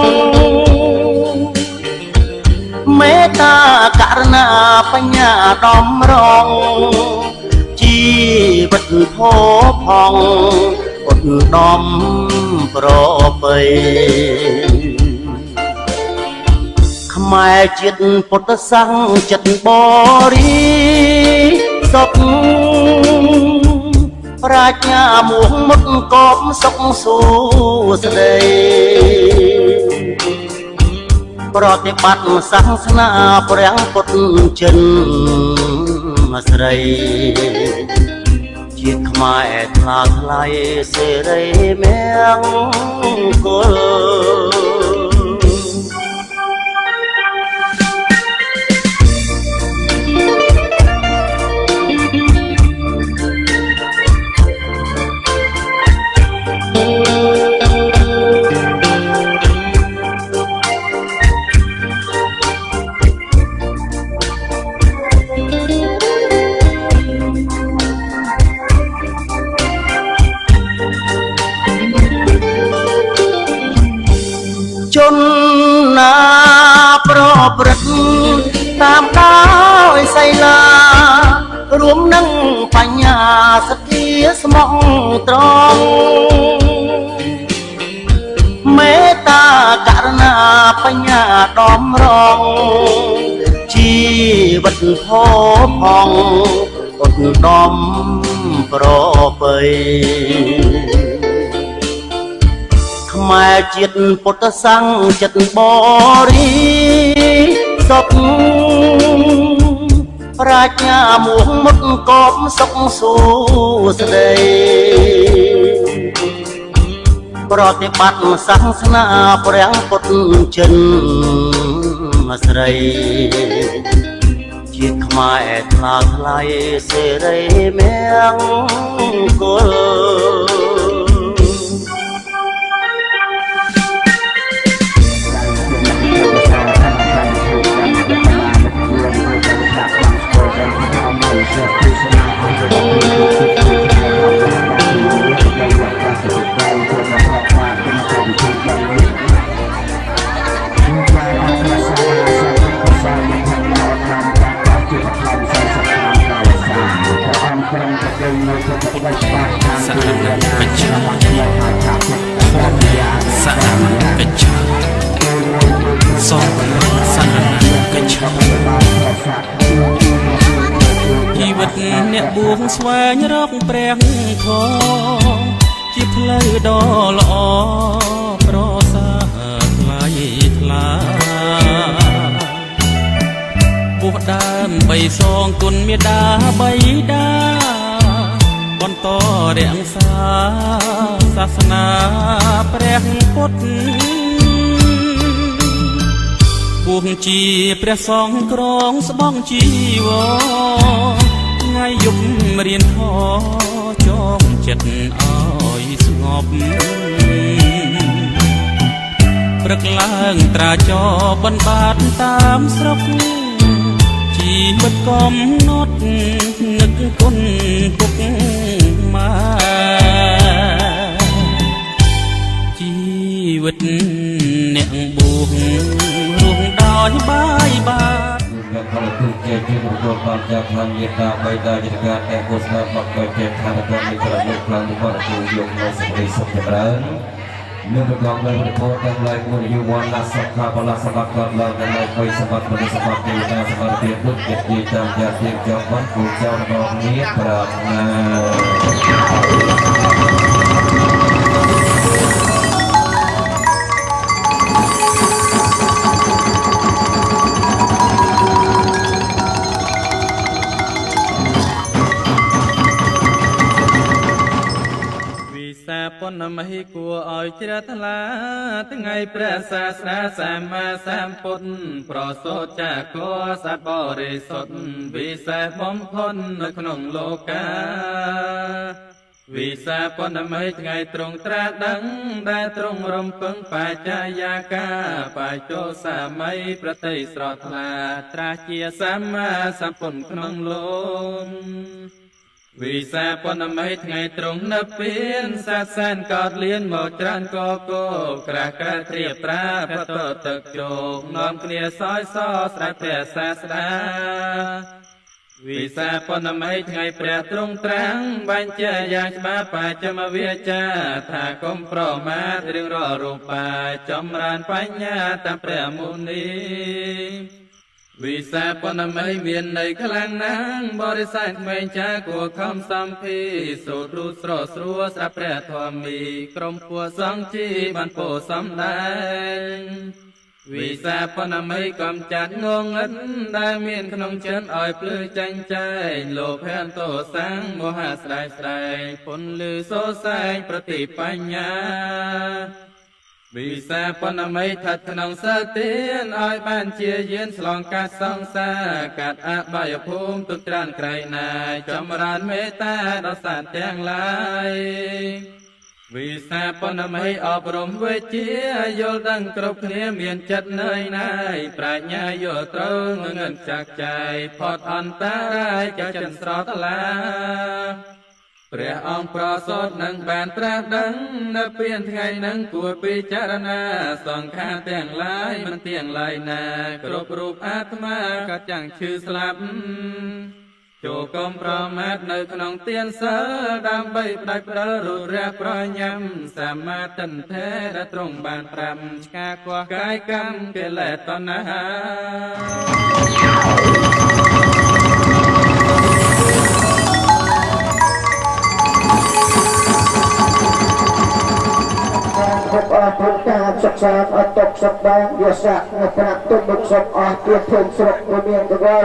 H: មេត្តាករណាបញ្ញាដំរងជីវិតធម៌ផងអត់ដំប្របីខ្មែរជាតិពុទ្ធសាសនាចិត្តបរិសុទ្ធប្រាជ្ញាមួងមុតកបសុខសួស្តីប្រតិបត្តិសាសនាព្រះពុទ្ធចិនស្រីជាតិខ្មែរថ្លាថ្លៃសេរីមង្គលជនណាប្រព្រឹត្តតាមដោយសីលារួមនឹងបញ្ញាសទ្ធាស្មោះត្រង់មេត្តាករណាបញ្ញាដំរងជីវិតធម៌ផងអត់ដំប្របីខ្មែរជាតិពុទ្ធសាសនាចិត្តបរិសុទ្ធប្រាជ្ញាមួងមុតកបសុខសួស្តីប្រតិបត្តិសាសនាព្រះពុទ្ធចិនស្រីជាតិខ្មែរថ្លាថ្លៃសេរីមង្គលជីវិតអ្នកបួងស្វែងរកព្រះធម៌ជាផ្លូវដ៏ល្អប្រសើរថ្លៃថ្លាពុះដើមបីសងគុណមេដាបៃតាបន្តរក្សាសាសនាព្រះពុទ្ធពុះជាព្រះសង្ឃក្រងស្បង់ជីវរថ្ងៃយប់រៀនធម៌ចងចិត្តឲ្យស្ងប់ព្រឹកឡើងត្រាចរបនបាតតាមស្រុកជីវិតកំណត់នឹកគុណពុកម៉ែជីវិតអ្នកបួងរស់ដោយបាយបាត
B: អ្នកផលិតជាជារបស់បានจากทางមេត្តាបៃតាយិកាតែពុទ្ធសាសនាបកជាឋានកម្មនៃក្រមលោកខ្លាំងរបស់គ្រូយកនៅសេចក្តីសុខចម្រើន នឹងប្រកបដោយប្រពោទាំងឡាយមួយយុវវណ្ណៈសុខៈបលៈសម្បត្តិកើតឡើងទាំងឡាយបីសម្បត្តិពលសម្បត្តិទេវតាសម្បត្តិទៀតដូចជាទីតាមយ៉ាទៀងចောင်းបានគូចៅរបស់នេះប្រាថ្នា
E: ប៉ុនមហិគួរឲ្យជ្រះថ្លាថ្ងៃព្រះសាសនាសម្មាសម្ពុទ្ធប្រសូតចាគោសត្វបរិសុទ្ធវិសេសបំផុតនៅក្នុងលោកាវិសាប៉ុនមហិថ្ងៃត្រង់ត្រាស់ដឹងដែលទ្រង់រំពឹងបច្ចាយាកាបច្ចោសាមីប្រតិស្រត់ថ្លាត្រាស់ជាសម្មាសម្ពុទ្ធក្នុងលោកវិសាប៉ុនមិថ្ងៃត្រង់នៅពៀនសាសែនកោតលៀនមកច្រើនកកក្រាស់ក្រាស់ត្រៀបត្រាបតទឹកជោគនាំគ្នាសោយសស្រែកព្រះសាស្តាវិសាប៉ុនមិថ្ងៃព្រះទ្រង់ត្រាំងបញ្ជាយ៉ាងច្បាស់បច្ចមវាចាថាកុំប្រមាទរឿងររូបាចម្រើនបញ្ញាតាមព្រះមុនីវិសាប៉ុនមិមានន័យខ្លាំងណាស់បរិស័ទក្មេងចាគួរខំសំភីសូត្ររូស្រស់ស្រួលស្រាប់ព្រះធម៌មីក្រុមពួកសង្ឃជីបានពោសំដែងវិសាប៉ុនមិកំចាត់ងងឹតដែលមានក្នុងចិត្តឲ្យភ្លឺចាញ់ចែងលោភៈទោសាំងមហស្រ័យស្រែងពន្លឺសូសែងប្រតិបញ្ញាវិសាប៉ុនមិឋិតក្នុងសិលទានឲ្យបានជាយានឆ្លងកាត់សង្សារកាត់អបាយភូមិទុកត្រានក្រៃណាយចម្រើនមេត្តាដល់សត្វទាំងឡាយវិសាប៉ុនមិអប់រំវិជ្ជាយល់ដឹងគ្រប់គ្នាមានចិត្តនឿយណាយប្រាជ្ញាយល់ត្រូវងងឹតចាក់ចែកផុតអន្តរាយចាចិនស្រថ្លាព្រះអង្គប្រសូតនឹងបានត្រាស់ដឹងនៅពេលថ្ងៃនឹងគួរពិចារណាសង្ខារទាំងឡាយមិនទៀងឡើយណាគ្រប់រូបអាត្មាក៏ចាំងឈឺស្លាប់ចូលកុំប្រមាទនៅក្នុងទានសិលដើម្បីផ្ដាច់ផ្ដាល់រូបរះប្រញាំសម្មាទិដ្ឋិដែលទ្រង់បានប្រាំឆ្កាកោះកាយកម្មកិលេសតណ្ហា
C: พบอาพุทธาศึกษาอัตตกสับางยศะในพระตุบุกศพอาเพียรเพิ่มสระบนเมียนตะไคร้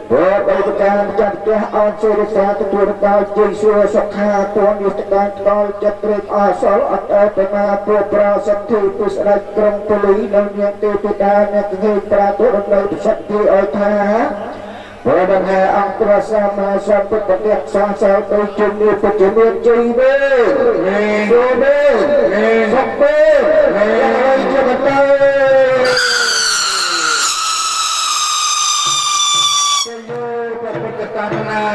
C: โดยบริการจัดแก้อ่อนเสด็จสาตุตัวดาวจีชัวสักขาตัวยุติการตอนจัดเตรียมอาสลอัตเอาไปมาเพื่อปราศจากที่ปุษราตรงตุลีนำเนียงตีปิดาในกึ่งปราตุรในสักที่อัยธาเมื่อดังแห่อังกฤษมาสัมพุทธเจ้าสางสาวไปจุนีปัจจุบันจีเบ้โยเบ้สักเบ้ยังจะมาเตยจะโยกับพุทธตานา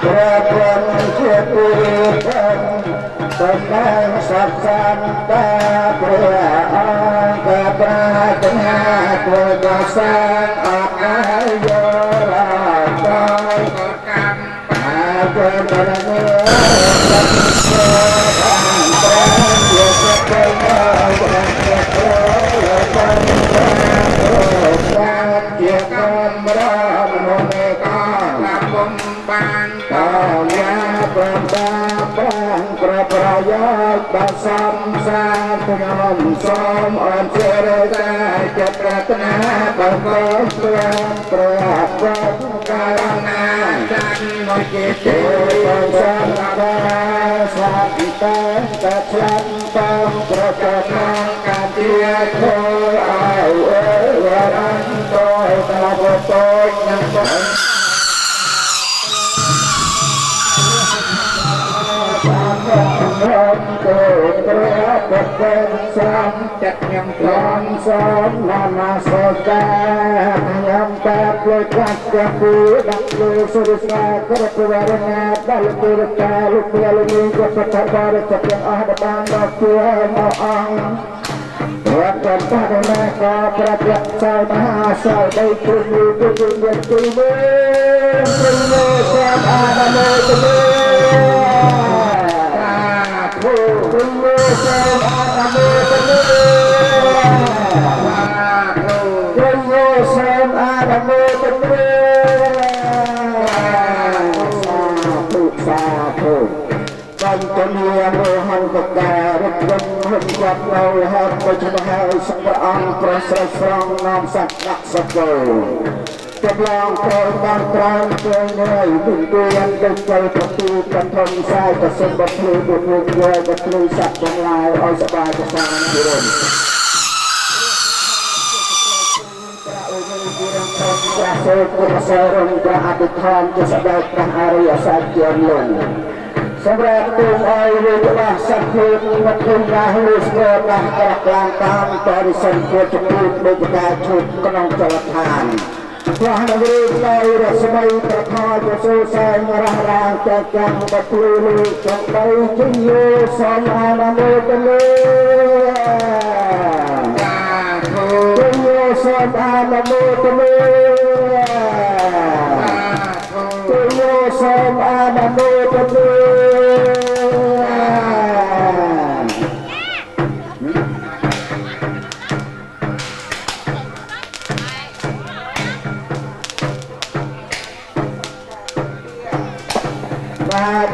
C: พระพรหมเชื่อปุริพันตนังสัพสันตาพระองค์กับพระจันทร์โปรดสร้างอาภายโยเป็นบารมีสัพพะอันตรายเยสัพพะโยสัพพะโยสัพพะโยสัพพะเกี่ยวกับรามโนเมกาลาบุมปังตายาปรตาปังกระปรายาบัสัมสาพยมสมอันเจริญใจจะปรารถนาบังเกิดเพื่อนปราบปรามการงานจันโมจิตปัญสังฆาสัพพิตังกัจฉันตังประจันนังกันเทียโคอาเอวรันโตตาบโตยังโตเป็นสามจัดยำกลอนสอนนามาโสกายำตาปลอยกัดกระปูดับเลยสุริสากระปวารณาดัลตุรกาลุกยาลุมีกับพระบาริจักยังอาดบานดอกเกลือมาอังรักกันตาในกาประดับสายมหาสายได้คุณอยู่คุณเดือดคุณเมื่อคุณเมื่อแสบอาณาเมตุเมื่อคุณเมื่อแสบอาณาเม โมตัมเมโยโย่สมอานะโมตัมเมสาธุกันตเนียโมหันตกการักยังหันกับเราหันไปชนะให้สังวรประเสริฐฟังนามสัตว์นักสักโกกำลังคอยการกลางเจอเหนื่อยดึงตัวยันดึงใจประตูกันทนสายกระสุนบัตรบุญบุญเยอะบัตรสัตว์ทั้งหลายเอาสบายจะสร้างบุญจะเสกจะเสริมจะอธิษฐานจะแสดงพระอริยสัจเกี่ยวลงสำหรับตัวไอ้เรื่องสักคืนวัดทุ่งนาหูสเกลนะกระกลางตามตอริสันโคจพูดโดยการชุดกำลังจรทานพระนวีในรัศมีประทานจะสู้แสงรางรางแก่จังบัตรลูกจงไปจึงโยสอนอาณาโมตัมเมจึงโยสอนอาณาโมตัมเมจึงโยสอนอาณาโมตัมเม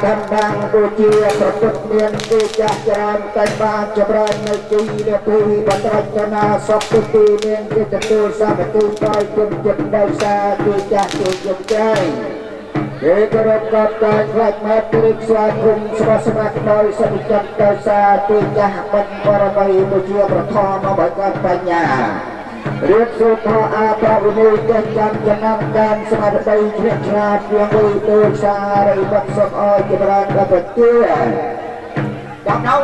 C: ดังดังดูเจียประตุเนียนดูจักรานไต่บานจบรานในจีเดตุยบัตรจนาสัพตุเนียนเจตตุสัพตุไปจนจบได้สาดูจักดูจบใจเอกรบกับการคลายมาตริกสวาคุมสวัสดิ์โดยสมิจักได้สาดูจักบันบารมีดูเจียประทอมาบังปัญญาเรียกสุภาอาภาวินิจจันจะนำการสมาธิเชี่ยวชาญเพียงวิโตชาริบัตสมอจิบรานกับเตี้ยจับเอา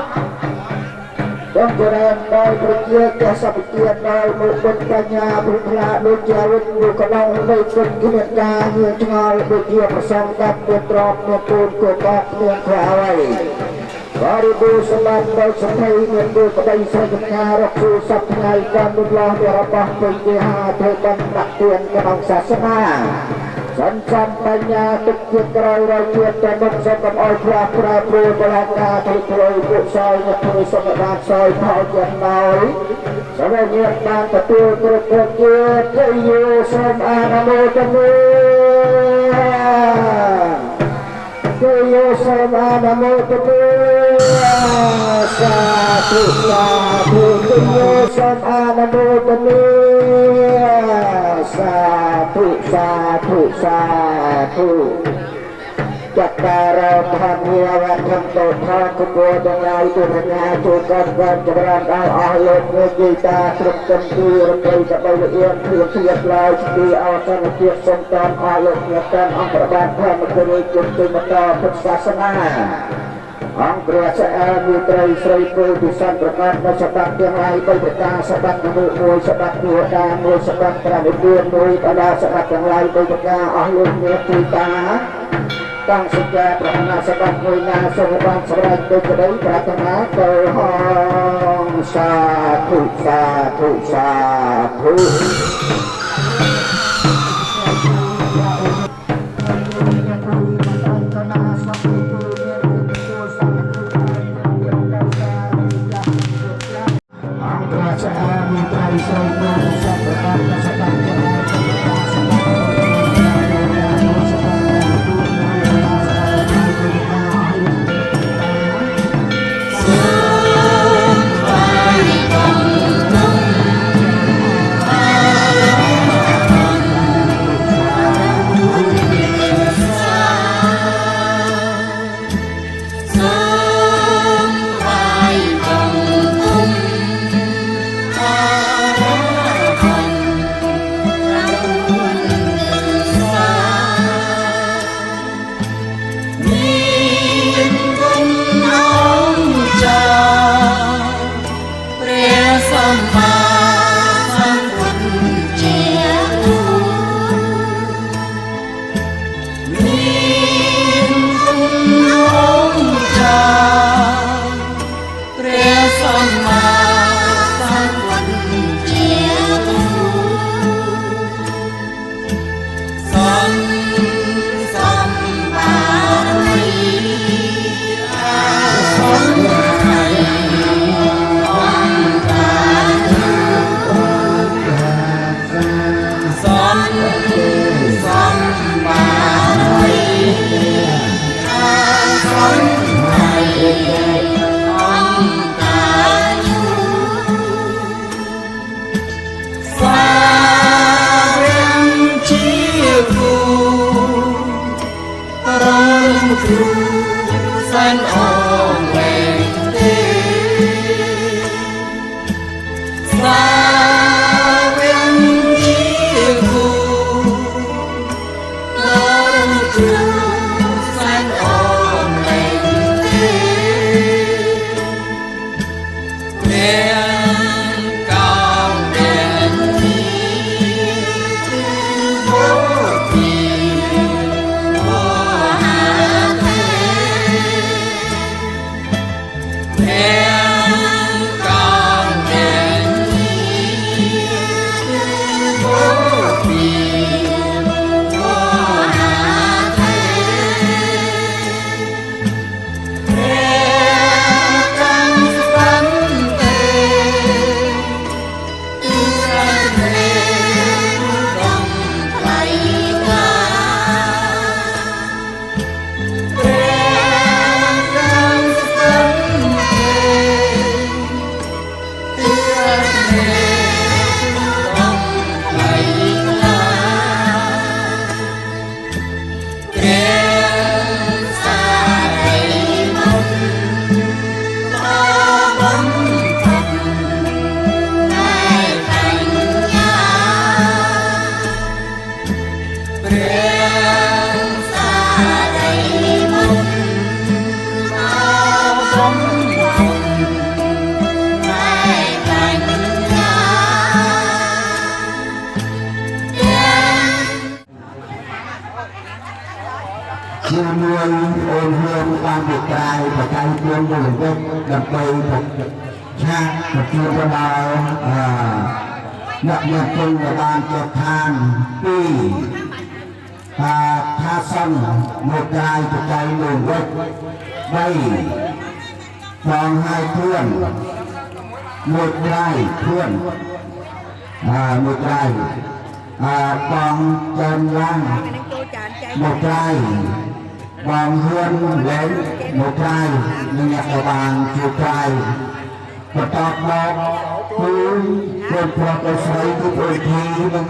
C: ต้องเจริญโดยประเกียรติสัพเกียรติโดยมุขปัญญาบุคลาดุจาวิบุคลาในสุขกิจการเงื่อนงอยดุจเยี่ยมประสงค์กับเดือดร้อนเมื่อปูนกุบเมืองขวาไว้บริบูรณ์สมบัติโดยสมัยเงินดูกระไดใส่กับงารักษาสัพไงการบุญลาเดรบะเป็นเดียาเทบันตักเตือนกำลังศาสนาสันสัมปัญญาตุกจิตรอยเราเกียรติบังสกับอ้อยพระพระโปรบราคาทุกโลกุศลยัตุสมบัติซอยพอจันน้อยสมัยเงียบการประตูตรึกเกียรติโยสมอาณาโมตัมเมโยสมอาณาโมตัมเมสาธุสาธุโยสมอาณาโมตัมเมสาธุสาธุสาธุจักการะธรรมเยาวธรรมโตทาคุโบดังไงตุนญาตุกันกันจรานเอาอาโลกเมจิตาตรึกกันทีรำไปจะไปละเอียดเพียงเทียบลายสติเอาสันเทียบสมการอาโลกเมื่อการอังประบาดพระมกรีจุติมาต่อพุทธศาสนาอังเปรียเสอามีไตรสรีปูติสันประกาศในสบัดยังไงไปประกาศสบัดมนุษย์มวยสบัดเทวดามวยสบัดพระนิพพานมวยปราสบัดยังไงไปประกาศอาโลกเมื่อตุตาตั้งสัจจะปรารถนาสบัดมวยนาสมบัติสลายโดยกระไดปรารถนาเกิดห้องสาธุสาธุสาธุ Chiêm ôn hương ban biệt trai và cai tuyên vô lực đập bầy cha và chuyên cho bao nhập nhập chung và ban cho than tuy tha sân một trai và cai lường vết đây còn hai thuyền một trai thuyền một trai còn chân lang một trai còn hương lớn một trai nhưng nhạc đầu bàn chiều trai và tọt bọt cứ cơn phò cơ xoay cứ bồi thi nhưng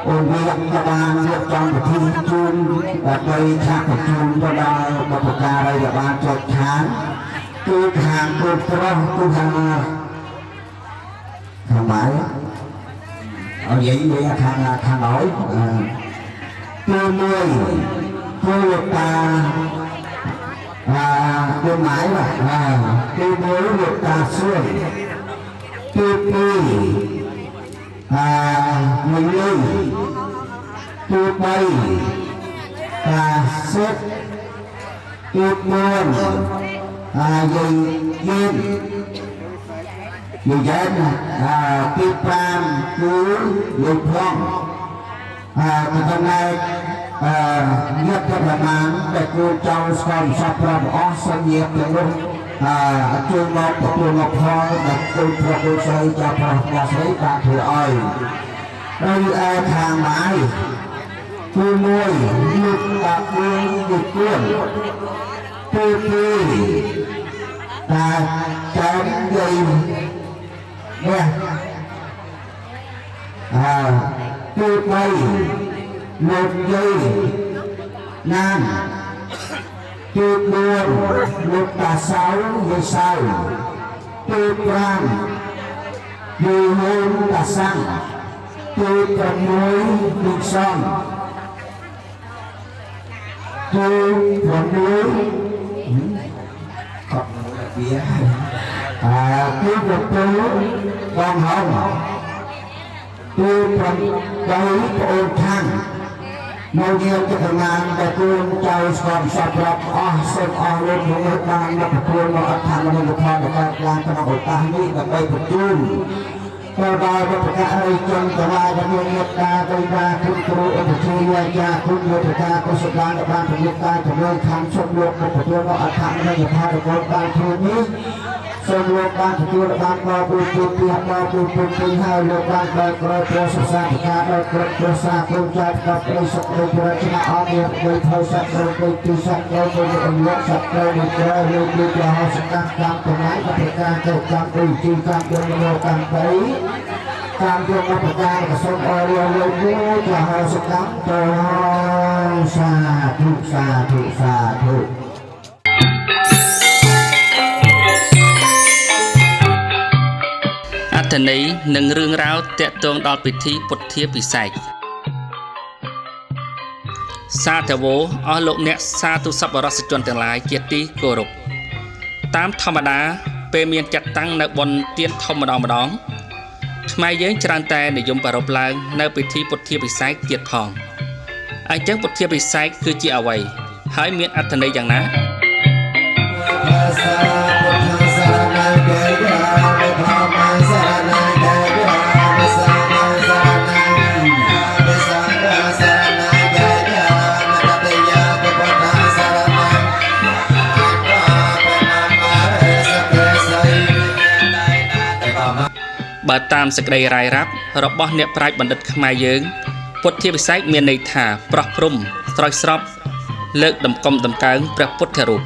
C: ôn việc đầu bàn việc trong một thi chun và đây thác một chun cho đào và một ca đây là bàn cho chán cứ hàng cứ trông cứ hàng máy ở vậy vậy thằng nói tôi nuôi tôi được tôi mãi mà tôi nuôi được xương tôi mình lên tôi bay xếp tôi buồn dây dên người dân tiếp ban cứ lục phong hôm nay nhất là mang để cô cháu còn sắp ra bỏ sân nhiệt để luôn chương ngọc và chương ngọc hoa để cô cho cô xây cho phòng và xây cả thử ơi đây thang mái cô nuôi nhục bạc vương nhục quyền cô kỳ chém dây nè tôi bay một dây nan tôi buồn một sáu dây sau tôi quan dây hôn sang tôi còn mối được son tôi còn mối còn mối là bia tôi một tôi còn hồng tôi còn đấy ôn thang mau nhiều cái thằng ngàn để tôi cháu còn sắp lọc xem lên những cái đang là tôi mà thằng nó được thôi để các đang cho nó ổn ta như là đây một chung tôi đòi với tất cả đây chân cho ai đã nuôi nghiệp ta gây raคุณครูở một chi giaคุณnuôi tất cả có sự đang ở ban thực nghiệp ta cho nuôi khám sông luộc mộtตัวnó thằng nó được thôi để con ta thôi nhé សូមលោកបានទទួលបានបបួលពុទ្ធបបួលពុទ្ធពេញហើយលោកបានបើក្រោយព្រះសុសាធិការដល់គ្រប់ព្រះសាគុណចាត់ដល់ព្រះសុខនៃព្រះជណាអរមានដោយថយសត្វរពេទីសត្វដោយអញ្ញសត្វដោយក្រោយលោកលោកជាហោសកម្មកម្មទាំងឡាយប្រការទៅកម្មវិធីកម្មយមនោកម្មទៅតាមយកមកប្រការកសុំអរលោកលោកជាហោសកម្មទៅសាធុសាធុសាធុ
I: អត្ថន័យនិងរឿងរ៉ាវទាក់ទងដល់ពិធីពុទ្ធាពិសេសសាធវោអស់លោកអ្នកសាធុសប្បុរសជនទាំងឡាយជាទីគោរពតាមធម្មតាពេលមានចាត់តាំងនៅបុណ្យទានធំម្ដងខ្មែរយើងច្រើនតែនិយមប្រារព្ធឡើងនៅពិធីពុទ្ធាពិសេសទៀតផងអញ្ចឹងពុទ្ធាពិសេសគឺជាអ្វីហើយមានអត្ថន័យយ៉ាងណា បើតាមសេចក្តីរាយរាប់របស់អ្នកប្រាជ្ញបណ្ឌិតខ្មែរយើងពុទ្ធាពិសេសមានន័យថាប្រោះព្រំស្រោចស្រពលើកតម្កុំតម្កើងព្រះពុទ្ធរូប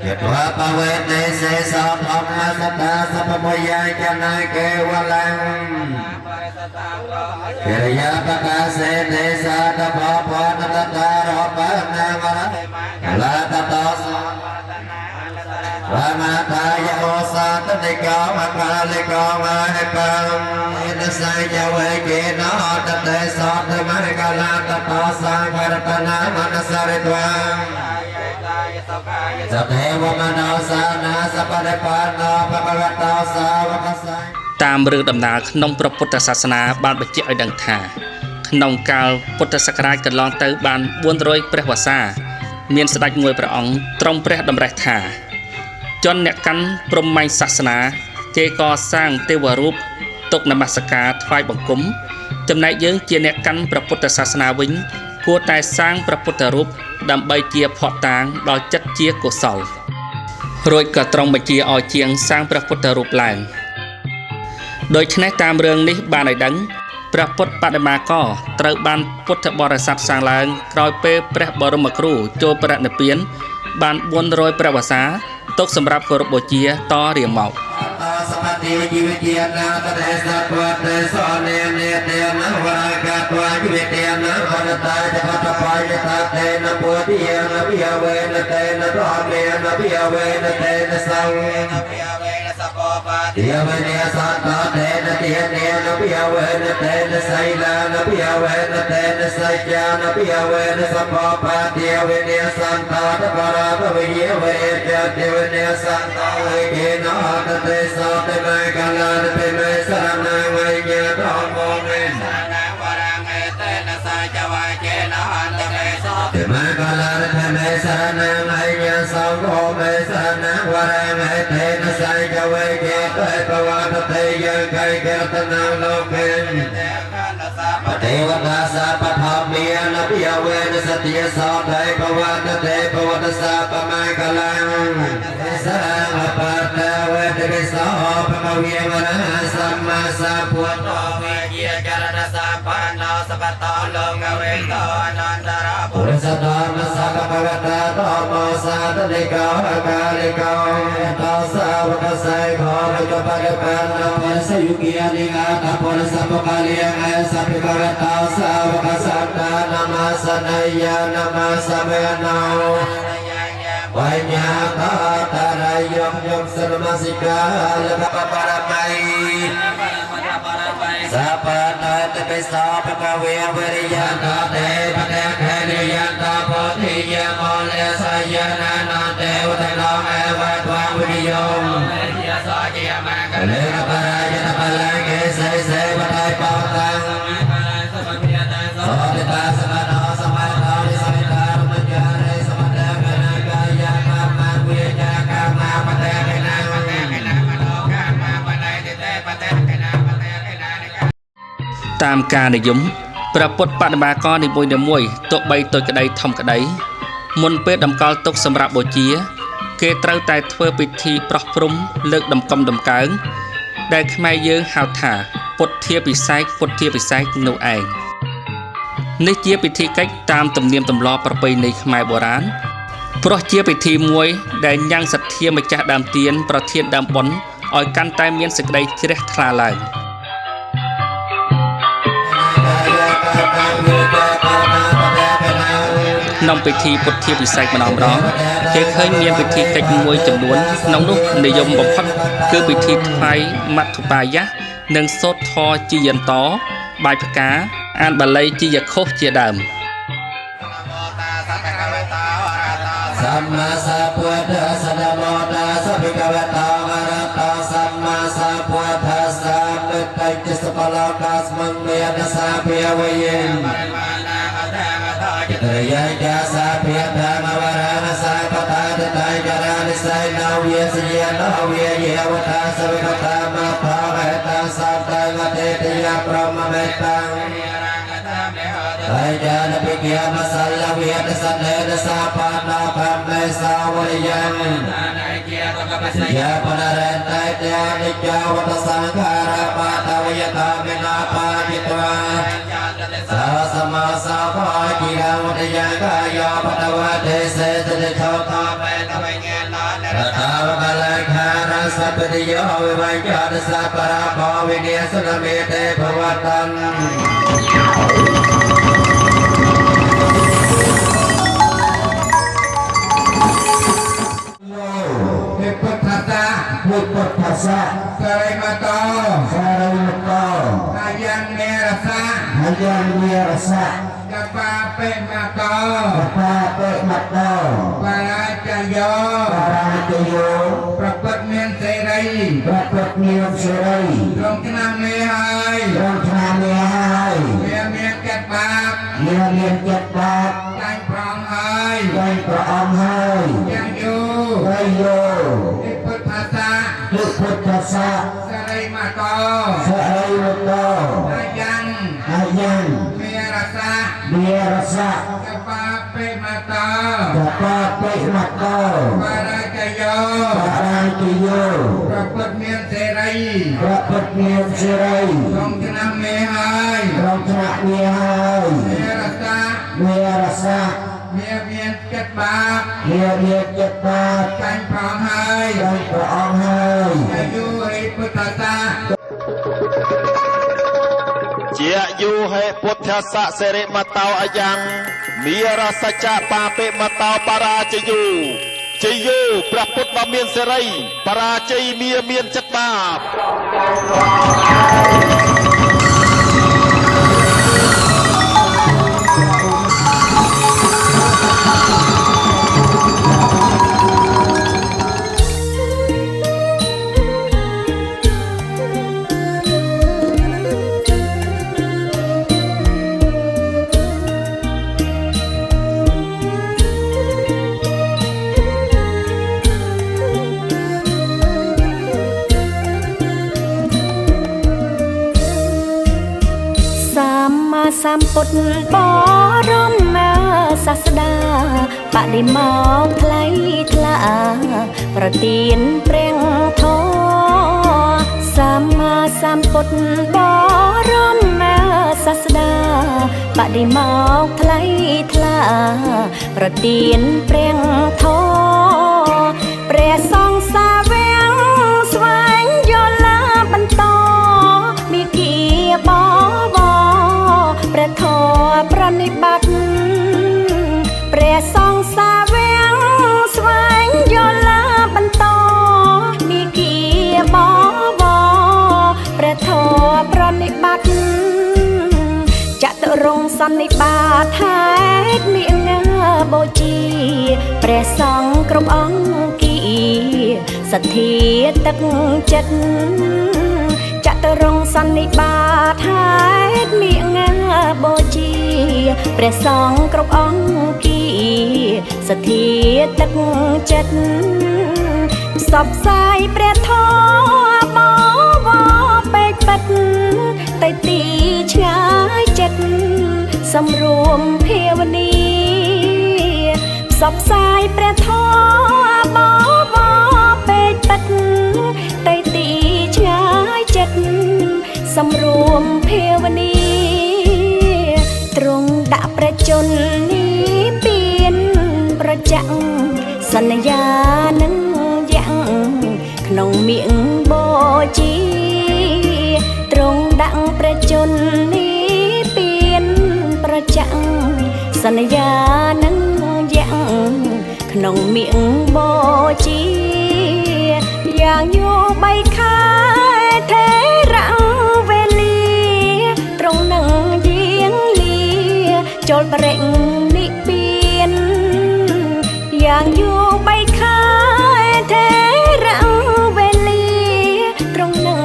I: Yatwa pawete se sapamma sata sapamaya jana kewalang Kirya pakase desa tapapa natataro panamara Kalatatos Ramataya osa tanika makaliko mahipam Inasay jawe kino tate sote mahikalatos Angkaratana manasaritwangតាមរឿងដំណើរក្នុងព្រះពុទ្ធសាសនាបានបញ្ជាក់ឲ្យដឹងថាក្នុងកាលពុទ្ធសករាជកន្លងទៅបាន400ព្រះវស្សាមានស្ដេចមួយព្រះអង្គទ្រង់ព្រះតម្រិះថាជនអ្នកកាន់ព្រហ្មញ្ញសាសនាគេកសាងទេវរូបទុកនមស្ការថ្វាយបង្គំចំណែកយើងជាអ្នកកាន់ព្រះពុទ្ធសាសនាវិញគួរតែសាងព្រះពុទ្ធរូបដើម្បីជាភ័ស្តុតាងដល់ចិត្តជាកុសលរួចក៏ទ្រង់បញ្ជាឲ្យជាងសាងព្រះពុទ្ធរូបឡើងដូច្នេះតាមរឿងនេះបានឲ្យដឹងព្រះពុទ្ធបដិមាករត្រូវបានពុទ្ធបរិស័ទសាងឡើងក្រោយពេលព្រះបរមគ្រូចូលបរិនិព្វានបាន400ព្រះវស្សាទុកសម្រាប់គោរពបូជាតរៀងមក Namasanaya namasameno
C: วิญญาณตาลายยมสรมาสิกาและปปารมัยสัพพะนาตเปสาปะเววริยานเตปะเตเขริยันตาโพธิยโมเลสยนานาเตวะโลเอวะตวะวิริยมเลนปรายนปะลังเกเสเสวะไทปะตังโสติตาสมะโนสมะโนดิสมิตารุมัจจาริสมะเตกะนากายะกัมมังวิญญากัมมาปะเตกะนาปะเตกะนาปะโลกัมมาปะไดติเตปะเตกะนาปะเตกะนา
I: តាមការនិយមព្រះពុទ្ធបដិមាករនីមួយៗទោះបីតូចក្តីធំក្តីមុនពេលតម្កល់ទុកសម្រាប់បូជាគេត្រូវតែធ្វើពិធីប្រោះព្រំលើកដំកំដំកើងដែលខ្មែរយើងហៅថាពុទ្ធាពិសេសនោះឯងនេះជាពិធីកិច្ចតាមទំនៀមទម្លាប់ប្រពៃណីខ្មែរបុរាណព្រោះជាពិធីមួយដែលញ៉ាំងសទ្ធាម្ចាស់ដើមទានប្រធានដើមបុណ្យឲ្យកាន់តែមានសេចក្តីជ្រះថ្លាឡើងក្នុងពិធីពុទ្ធាពិសេសម្ដងគេឃើញមានពិធីកិច្ចមួយចំនួនក្នុងនោះនិយមបំផុតគឺពិធីថ្វាយមត្ថុបាយៈនិងសូត្រធម៌ជាយន្តបាយផ្កាអានបាលីជាយខុសជាដើម
C: สัมมาสัพพุทธัสสะนะโมตัสสะภะคะวะโตอะระหะโตสัมมาสัพพุทธัสสะนุตตัจสปะโลกัสมังเมนะสาเพียวเยมตระยะจาสาเพียธรรมวรานะสาปตาตายจารานิสัยนาเวียสเยนาเวียเยวตาสวิคตามะภาเวตาสัตตังเตติยะพรหมเมตังไตจานปิเกียมัสสลเวียตสันเนตสาปานาคัมเมสาวริยังยะปนเรนไตเตนิจาวัตสังขาราปาตาวิยตาเมนาปาจิตวาสาสมาสาภาจิรังวัตยังกายาปตวะเทเสตเดชาวตาเมตเวเงนาเนรตาวะกะลังคารัสสัพพิโยวิวัยจาตสัพปะราภวิเนสุนเมเตภวตังพุทธภาษาสารมาโตอายังเมรสะกปาเปมาโตปาราจโยประพฤติเมียนเสรีลงชนะเมียให้เมียนเก็บบาปตั้งพร้อมให้ยังอยู่พุทธภาษาสารมาโตอายังเมียรสะกปาเปมาโตปาราจโยประพฤติเมียนเสรีลงชนะเมียให้เมียรสะเมียนเก็บบาปตั้งพร้อมให้อายุให้พุทธศาส
G: ជាយូហេពុទ្ធសៈសិរិមតោអយ៉ាងមីរសច្ចៈបាបិមតោបរាជយូជយូព្រះពុទ្ធដ៏មានសេរីបរាជ័យមានចិត្តបាប
F: សម្ពុទ្ធបរមសាស្តាបដិមកថ្លៃថ្លាប្រទានព្រះធម៌សម្មាសម្ពុទ្ធបរមសាស្តាបដិមកថ្លៃថ្លាប្រទានព្រះធម៌ព្រះសង្ឃសាវកស្វែងយល់បន្តមីគីបព្រះធម៌ប្រណិប័តព្រះសង្ឃសាវកស្វែ រងសន្និបាតហេតុមានបូជាព្រះសង្ឃគ្រប់អង្គីសទ្ធាទឹកចិត្តចតុរងសន្និបាតហេតុមានបូជាព្រះសង្ឃគ្រប់អង្គីសទ្ធាទឹកចិត្តផ្សព្វផ្សាយព្រះធម៌បវពេកពិតទៅទីឆ្ងាយចិត្តសម្រួមភាវនាផ្សព្វផ្សាយព្រះធម៌បវពេកពិតទៅទីឆ្ងាយចិត្តសម្រួមភាវនាទ្រង់ដាក់ប្រជជននេះពៀនប្រចាំងសន្យានឹងយ៉ាងក្នុងមាងបូជាទ្រង់ដាក់ប្រជជននេះពៀនប្រចាំងសន្យានឹងយ៉ាងក្នុងមាងបូជាយ៉ាងយោបីខែថេរៈវេលាត្រង់នឹងយាងលាចូលបរិនិព្វានយ៉ាងយោបីខែថេរៈវេលាត្រង់នឹង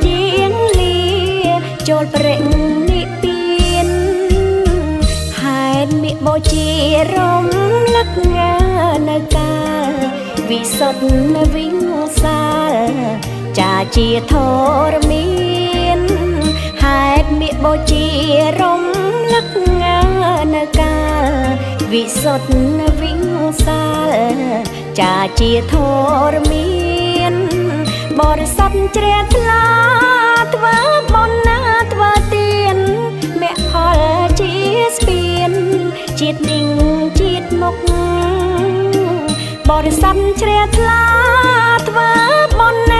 F: យាងលាចូលបរិនិព្វានហេតុមាបូជារំលឹកនៅកាលវិសុទ្ធវិង្សាលចាជាធរមានហេតុមាបូជារំលឹកនៅកាលវិសុទ្ធវិង្សាលចាជាធរមានបរិសុទ្ធជ្រះថ្លាធ្វើបុណ្យណាធ្វើទានមគ្គផលជាស្ពានជាតិនិងជាតិមុខបរិសុទ្ធជ្រះថ្លាធ្វើបុណ្យ